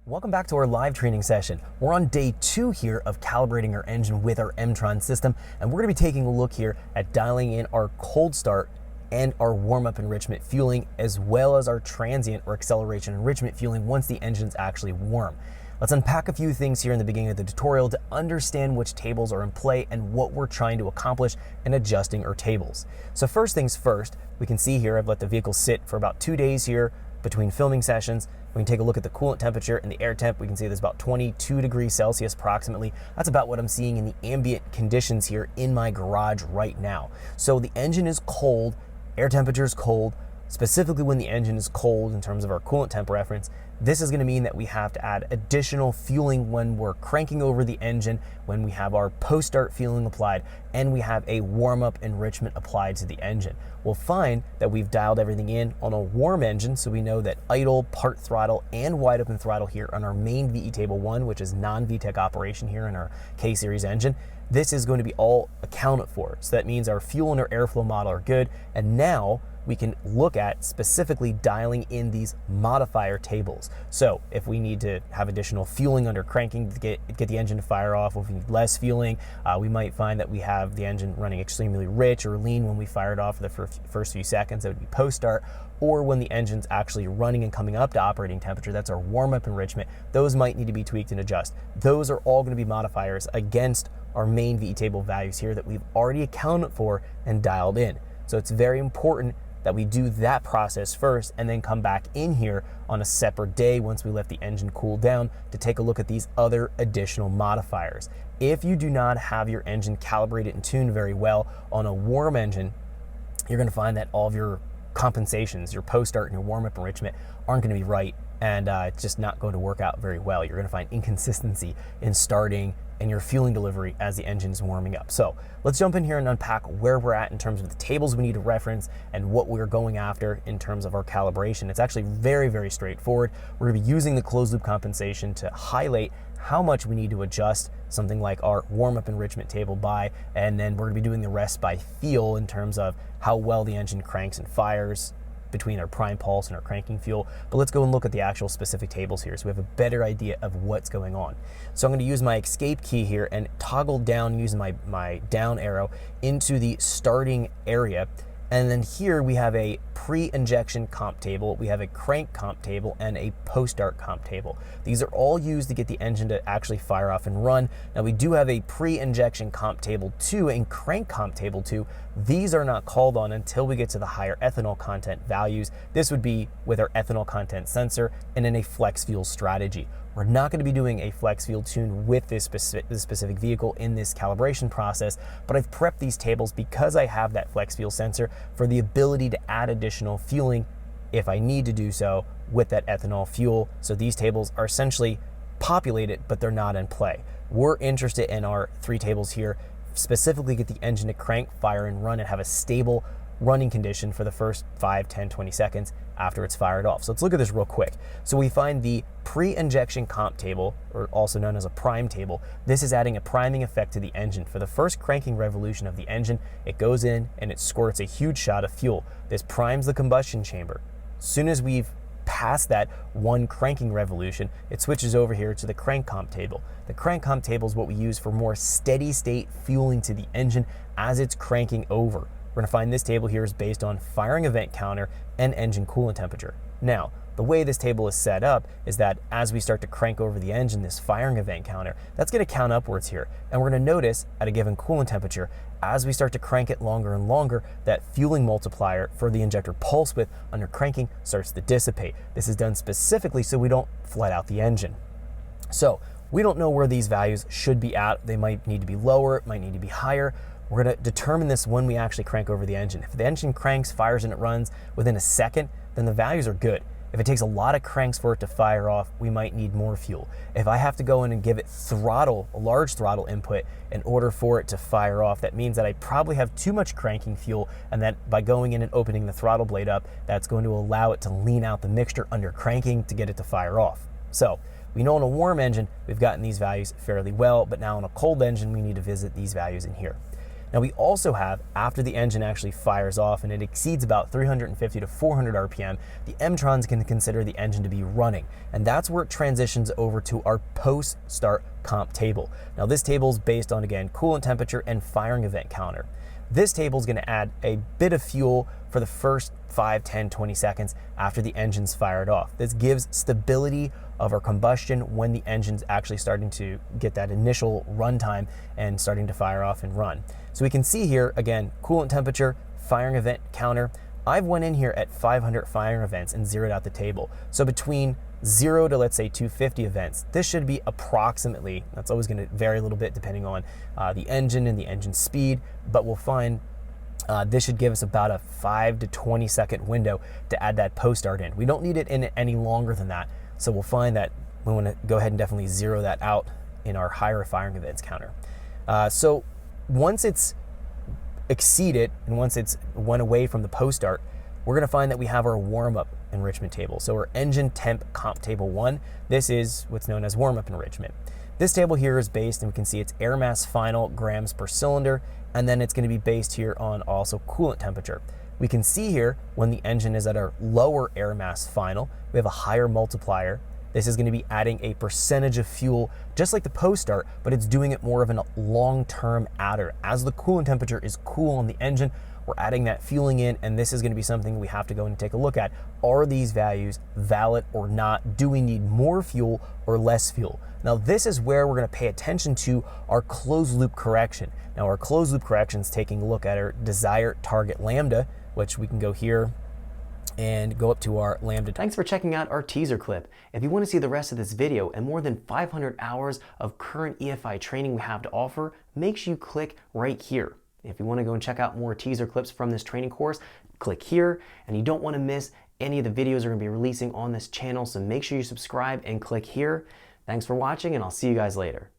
Welcome back to our live training session. We're on day 2 here of calibrating our engine with our Emtron system, and we're going to be taking a look here at dialing in our cold start and our warm-up enrichment fueling, as well as our transient or acceleration enrichment fueling once the engine's actually warm. Let's unpack a few things here in the beginning of the tutorial to understand which tables are in play and what we're trying to accomplish in adjusting our tables. So first things first, we can see here I've let the vehicle sit for about 2 days here between filming sessions. We can take a look at the coolant temperature and the air temp. We can see there's about 22 degrees Celsius approximately. That's about what I'm seeing in the ambient conditions here in my garage right now. So the engine is cold, air temperature is cold. Specifically when the engine is cold in terms of our coolant temp reference, this is going to mean that we have to add additional fueling when we're cranking over the engine, when we have our post-start fueling applied, and we have a warm-up enrichment applied to the engine. We'll find that we've dialed everything in on a warm engine, so we know that idle, part throttle, and wide open throttle here on our main VE Table 1, which is non-VTEC operation here in our K-Series engine. This is going to be all accounted for. So that means our fuel and our airflow model are good, and now we can look at specifically dialing in these modifier tables. So if we need to have additional fueling under cranking to get the engine to fire off, or if we need less fueling, we might find that we have the engine running extremely rich or lean when we fire it off for the first few seconds. That would be post-start. Or when the engine's actually running and coming up to operating temperature, that's our warm-up enrichment. Those might need to be tweaked and adjust. Those are all going to be modifiers against our main VE table values here that we've already accounted for and dialed in. So it's very important that we do that process first and then come back in here on a separate day once we let the engine cool down to take a look at these other additional modifiers. If you do not have your engine calibrated and tuned very well on a warm engine, you're going to find that all of your compensations, your post-start and your warm-up enrichment aren't going to be right, and it's just not going to work out very well. You're going to find inconsistency in starting and your fueling delivery as the engine is warming up. So let's jump in here and unpack where we're at in terms of the tables we need to reference and what we're going after in terms of our calibration. It's actually very, very straightforward. We're going to be using the closed loop compensation to highlight how much we need to adjust something like our warm-up enrichment table by, and then we're going to be doing the rest by feel in terms of how well the engine cranks and fires between our prime pulse and our cranking fuel. But let's go and look at the actual specific tables here so we have a better idea of what's going on. So I'm going to use my escape key here and toggle down using my down arrow into the starting area. And then here we have a pre-injection comp table, we have a crank comp table, and a post-start comp table. These are all used to get the engine to actually fire off and run. Now we do have a pre-injection comp table 2 and crank comp table 2. These are not called on until we get to the higher ethanol content values. This would be with our ethanol content sensor and in a flex fuel strategy. We're not going to be doing a flex fuel tune with this specific vehicle in this calibration process, but I've prepped these tables because I have that flex fuel sensor for the ability to add additional fueling if I need to do so with that ethanol fuel. So these tables are essentially populated, but they're not in play. We're interested in our 3 tables here, specifically get the engine to crank, fire, and run and have a stable running condition for the first 5, 10, 20 seconds after it's fired off. So let's look at this real quick. So we find the pre-injection comp table, or also known as a prime table. This is adding a priming effect to the engine. For the first cranking revolution of the engine, it goes in and it squirts a huge shot of fuel. This primes the combustion chamber. As soon as we've passed that one cranking revolution, it switches over here to the crank comp table. The crank comp table is what we use for more steady state fueling to the engine as it's cranking over. We're going to find this table here is based on firing event counter and engine coolant temperature. Now, the way this table is set up is that as we start to crank over the engine, this firing event counter, that's going to count upwards here. And we're going to notice at a given coolant temperature, as we start to crank it longer and longer, that fueling multiplier for the injector pulse width under cranking starts to dissipate. This is done specifically so we don't flood out the engine. So we don't know where these values should be at. They might need to be lower, might need to be higher. We're going to determine this when we actually crank over the engine. If the engine cranks, fires, and it runs within a second, then the values are good. If it takes a lot of cranks for it to fire off, we might need more fuel. If I have to go in and give it throttle, a large throttle input in order for it to fire off, that means that I probably have too much cranking fuel, and that by going in and opening the throttle blade up, that's going to allow it to lean out the mixture under cranking to get it to fire off. So we know on a warm engine, we've gotten these values fairly well, but now on a cold engine, we need to visit these values in here. Now we also have, after the engine actually fires off and it exceeds about 350 to 400 RPM, the Emtron's can consider the engine to be running. And that's where it transitions over to our post-start comp table. Now this table is based on, again, coolant temperature and firing event counter. This table is going to add a bit of fuel for the first 5, 10, 20 seconds after the engine's fired off. This gives stability of our combustion when the engine's actually starting to get that initial run time and starting to fire off and run. So we can see here, again, coolant temperature, firing event counter. I've went in here at 500 firing events and zeroed out the table. So between 0 to, let's say, 250 events, this should be approximately, that's always going to vary a little bit depending on the engine and the engine speed, but we'll find this should give us about a 5 to 20 second window to add that post start in. We don't need it in any longer than that. So we'll find that we want to go ahead and definitely zero that out in our higher firing events counter. So once it's exceeded and once it's went away from the post start, we're going to find that we have our warm-up enrichment table. So our engine temp comp table 1, this is what's known as warm-up enrichment. This table here is based, and we can see it's air mass final grams per cylinder, and then it's going to be based here on also coolant temperature. We can see here when the engine is at our lower air mass final, we have a higher multiplier. This is going to be adding a percentage of fuel, just like the post start, but it's doing it more of a long-term adder. As the coolant temperature is cool on the engine, we're adding that fueling in, and this is going to be something we have to go and take a look at. Are these values valid or not? Do we need more fuel or less fuel? Now this is where we're going to pay attention to our closed loop correction. Now our closed loop correction is taking a look at our desired target lambda, which we can go here and go up to our lambda. Thanks for checking out our teaser clip. If you want to see the rest of this video and more than 500 hours of current EFI training we have to offer, make sure you click right here. If you want to go and check out more teaser clips from this training course, click here, and you don't want to miss any of the videos we're going to be releasing on this channel, so make sure you subscribe and click here. Thanks for watching, and I'll see you guys later.